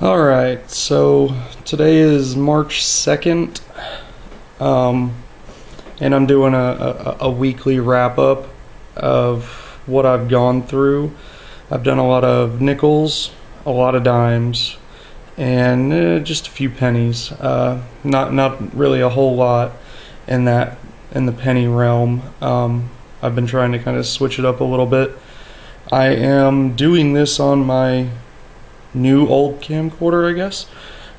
Alright, so today is March 2nd, and I'm doing a weekly wrap up of what I've gone through. I've done a lot of nickels, a lot of dimes, and just a few pennies. Not really a whole lot in the penny realm. I've been trying to kind of switch it up a little bit. I am doing this on my new old camcorder, I guess,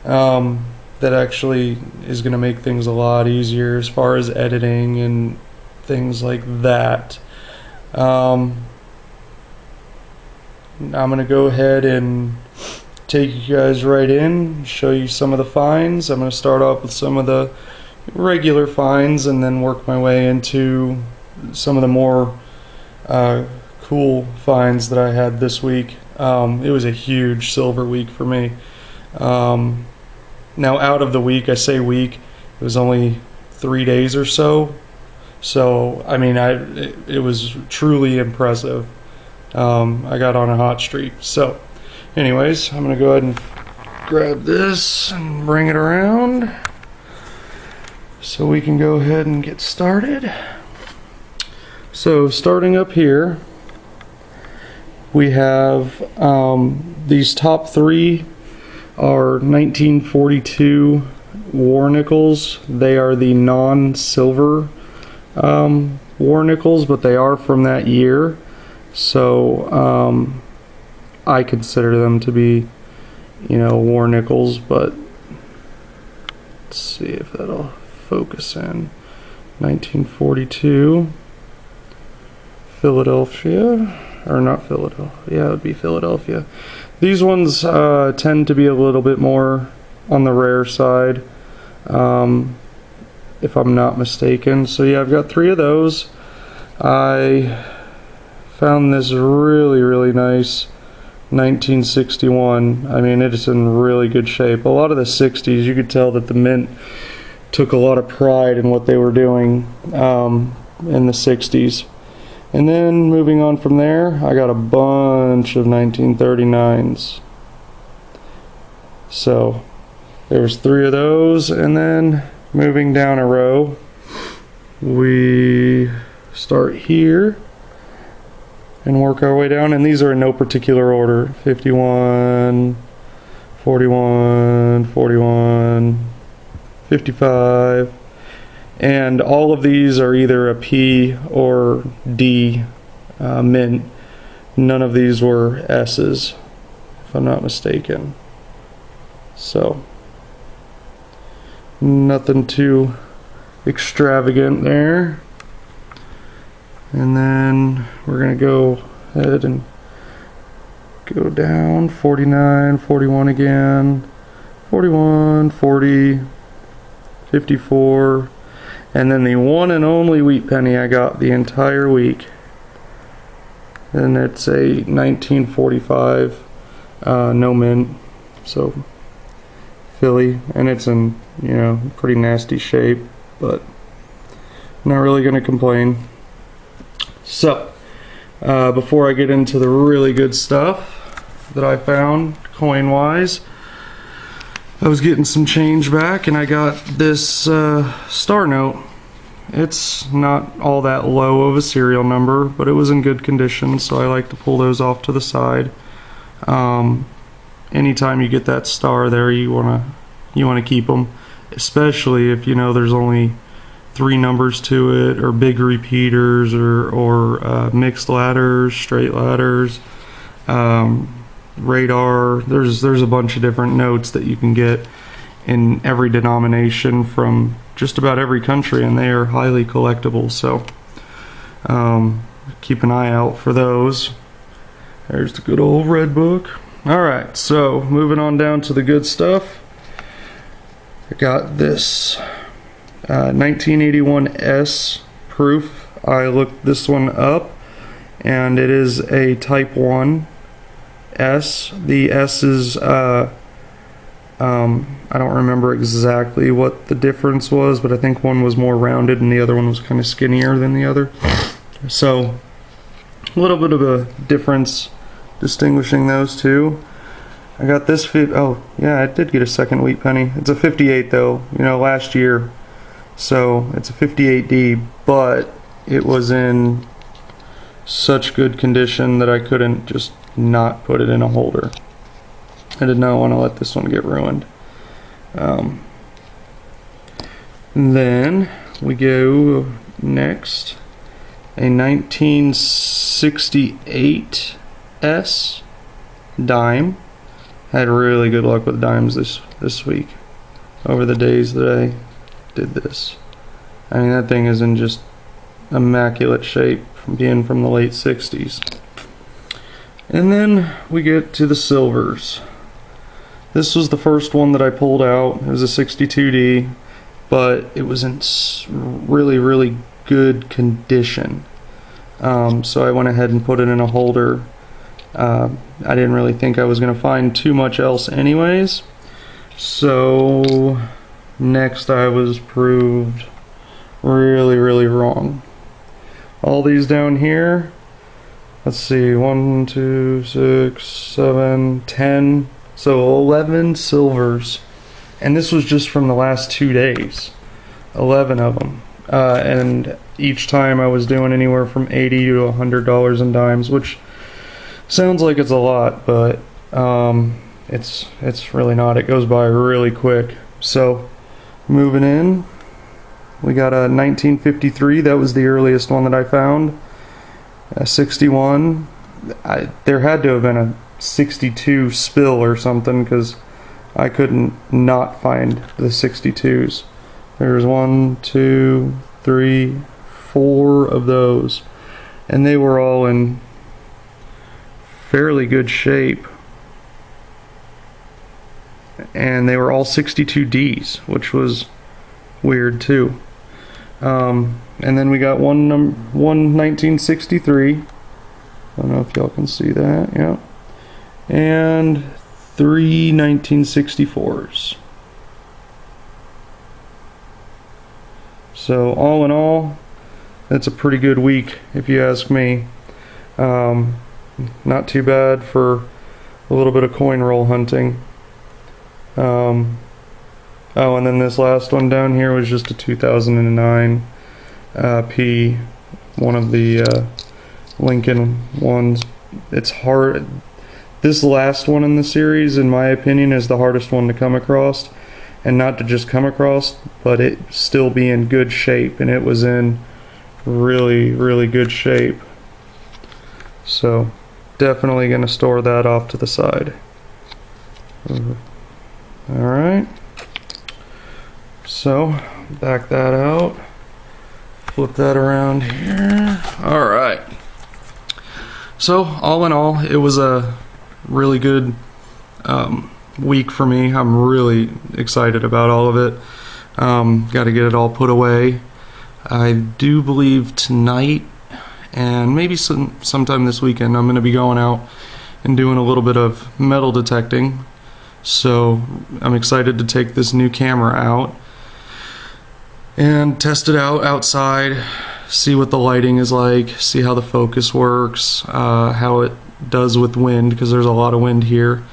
that actually is going to make things a lot easier as far as editing and things like that. I'm going to go ahead and take you guys right in, show you some of the finds. I'm going to start off with some of the regular finds and then work my way into some of the more cool finds that I had this week. It was a huge silver week for me. Now out of the week, I say week, it was only 3 days or so. So, I mean, it was truly impressive. I got on a hot streak. So, anyways, I'm going to go ahead and grab this and bring it around so we can go ahead and get started. So, starting up here, we have these top three are 1942 war nickels. They are the non-silver war nickels, but they are from that year. So I consider them to be, war nickels, but let's see if that'll focus in. 1942 Philadelphia. Or not Philadelphia. Yeah, it would be Philadelphia. These ones tend to be a little bit more on the rare side, if I'm not mistaken. So yeah, I've got 3 of those. I found this really, really nice 1961. I mean, it is in really good shape. A lot of the 60s, you could tell that the mint took a lot of pride in what they were doing in the 60s. And then moving on from there, I got a bunch of 1939s. So there's 3 of those, and then moving down a row, we start here and work our way down, and these are in no particular order. 51, 41, 41, 55. And all of these are either a P or D mint. None of these were S's, if I'm not mistaken. So, nothing too extravagant there. And then we're going to go ahead and go down. 49, 41 again, 41, 40, 54. And then the one and only wheat penny I got the entire week, and it's a 1945 no mint, so Philly, and it's in pretty nasty shape, but not really gonna complain. So before I get into the really good stuff that I found coin wise, I was getting some change back, and I got this star note. It's not all that low of a serial number, but it was in good condition, so I like to pull those off to the side. Anytime you get that star there, you wanna keep them, especially if there's only 3 numbers to it, or big repeaters, or mixed ladders, straight ladders. Radar. There's a bunch of different notes that you can get in every denomination from just about every country, and they are highly collectible, so keep an eye out for those. There's the good old red book. Alright, so moving on down to the good stuff. I got this 1981 S proof. I looked this one up, and it is a type 1 S. The S is I don't remember exactly what the difference was, but I think one was more rounded and the other one was kind of skinnier than the other. So a little bit of a difference distinguishing those two. I got this oh yeah, I did get a second wheat penny. It's a 58 though, you know, last year. So it's a 58D, but it was in such good condition that I couldn't just not put it in a holder. I did not want to let this one get ruined. Then we go next, a 1968 S dime. Had really good luck with dimes this week over the days that I did this. I mean, that thing is in just immaculate shape from being from the late 60s. And then we get to the silvers. This was the first one that I pulled out. It was a 62D, but it was in really good condition. So I went ahead and put it in a holder. I didn't really think I was going to find too much else anyways. So next I was proved really wrong. All these down here, let's see, 1, 2, 6, 7, 10, so 11 silvers. And this was just from the last 2 days, 11 of them. And each time I was doing anywhere from $80 to $100 in dimes, which sounds like it's a lot, but it's really not. It goes by really quick. So moving in, we got a 1953. That was the earliest one that I found. A 61. There had to have been a 62 spill or something, because I couldn't not find the 62s. There's 1, 2, 3, 4 of those, and they were all in fairly good shape, and they were all 62Ds, which was weird too. And then we got one 1963. I don't know if y'all can see that. Yeah, and 3 1964s. So all in all, that's a pretty good week if you ask me. Not too bad for a little bit of coin roll hunting. Oh, and then this last one down here was just a 2009 P, one of the Lincoln ones. It's hard. This last one in the series, in my opinion, is the hardest one to come across. And not to just come across, but it still be in good shape. And it was in really good shape. So definitely going to store that off to the side. Alright. So back that out. Flip that around here. Alright. So all in all, it was a really good week for me. I'm really excited about all of it. Got to get it all put away. I do believe tonight and maybe sometime this weekend I'm going to be going out and doing a little bit of metal detecting. So I'm excited to take this new camera out and test it out outside, see what the lighting is like, see how the focus works, how it does with wind, because there's a lot of wind here.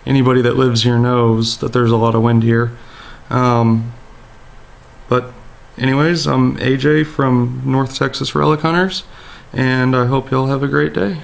Anybody that lives here knows that there's a lot of wind here. But anyways, I'm AJ from North Texas Relic Hunters, and I hope y'all have a great day.